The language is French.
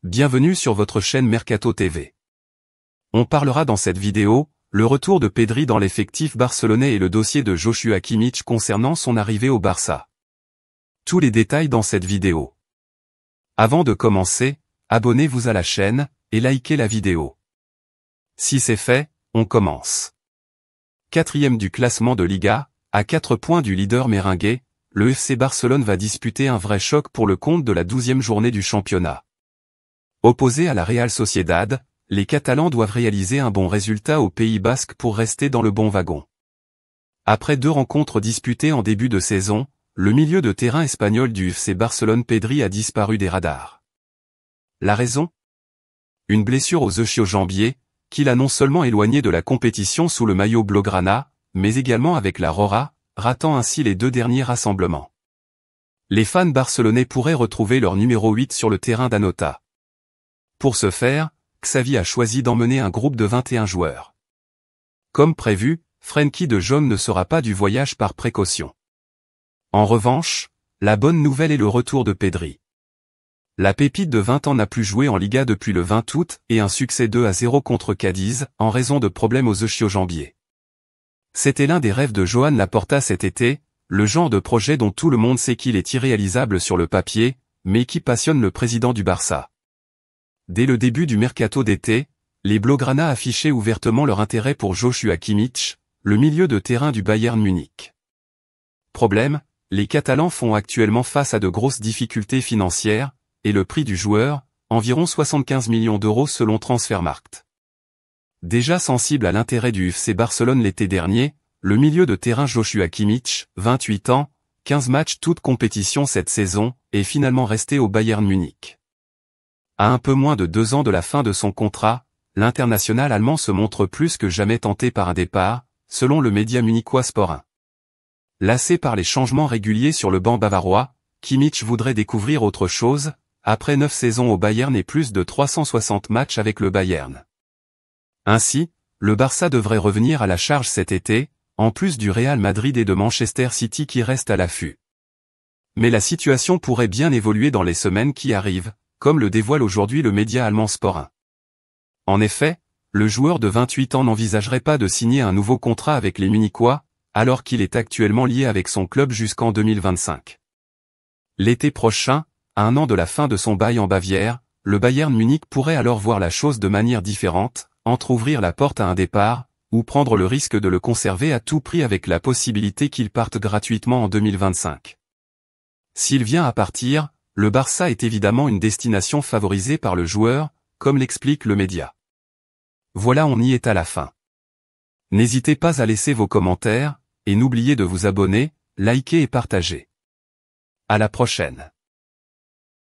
Bienvenue sur votre chaîne Mercato TV. On parlera dans cette vidéo, le retour de Pedri dans l'effectif barcelonais et le dossier de Joshua Kimmich concernant son arrivée au Barça. Tous les détails dans cette vidéo. Avant de commencer, abonnez-vous à la chaîne, et likez la vidéo. Si c'est fait, on commence. 4e du classement de Liga, à 4 points du leader merengue, le FC Barcelone va disputer un vrai choc pour le compte de la 12e journée du championnat. Opposés à la Real Sociedad, les Catalans doivent réaliser un bon résultat au Pays Basque pour rester dans le bon wagon. Après 2 rencontres disputées en début de saison, le milieu de terrain espagnol du FC Barcelone Pedri a disparu des radars. La raison ? Une blessure aux ischio-jambiers, qui l'a non seulement éloigné de la compétition sous le maillot blaugrana, mais également avec la Rora, ratant ainsi les 2 derniers rassemblements. Les fans barcelonais pourraient retrouver leur numéro 8 sur le terrain d'Anota. Pour ce faire, Xavi a choisi d'emmener un groupe de 21 joueurs. Comme prévu, Frenkie de Jong ne sera pas du voyage par précaution. En revanche, la bonne nouvelle est le retour de Pedri. La pépite de 20 ans n'a plus joué en Liga depuis le 20 août et un succès 2-0 contre Cadiz en raison de problèmes aux ischio-jambiers. C'était l'un des rêves de Joan Laporta cet été, le genre de projet dont tout le monde sait qu'il est irréalisable sur le papier, mais qui passionne le président du Barça. Dès le début du mercato d'été, les Blaugrana affichaient ouvertement leur intérêt pour Joshua Kimmich, le milieu de terrain du Bayern Munich. Problème, les Catalans font actuellement face à de grosses difficultés financières, et le prix du joueur, environ 75 millions d'euros selon Transfermarkt. Déjà sensible à l'intérêt du FC Barcelone l'été dernier, le milieu de terrain Joshua Kimmich, 28 ans, 15 matchs toutes compétitions cette saison, est finalement resté au Bayern Munich. À un peu moins de 2 ans de la fin de son contrat, l'international allemand se montre plus que jamais tenté par un départ, selon le média munichois Sport 1. Lassé par les changements réguliers sur le banc bavarois, Kimmich voudrait découvrir autre chose, après 9 saisons au Bayern et plus de 360 matchs avec le Bayern. Ainsi, le Barça devrait revenir à la charge cet été, en plus du Real Madrid et de Manchester City qui restent à l'affût. Mais la situation pourrait bien évoluer dans les semaines qui arrivent, comme le dévoile aujourd'hui le média allemand Sport 1. En effet, le joueur de 28 ans n'envisagerait pas de signer un nouveau contrat avec les Munichois, alors qu'il est actuellement lié avec son club jusqu'en 2025. L'été prochain, à 1 an de la fin de son bail en Bavière, le Bayern Munich pourrait alors voir la chose de manière différente, entrouvrir la porte à un départ, ou prendre le risque de le conserver à tout prix avec la possibilité qu'il parte gratuitement en 2025. S'il vient à partir, le Barça est évidemment une destination favorisée par le joueur, comme l'explique le média. Voilà, on y est à la fin. N'hésitez pas à laisser vos commentaires, et n'oubliez de vous abonner, liker et partager. À la prochaine.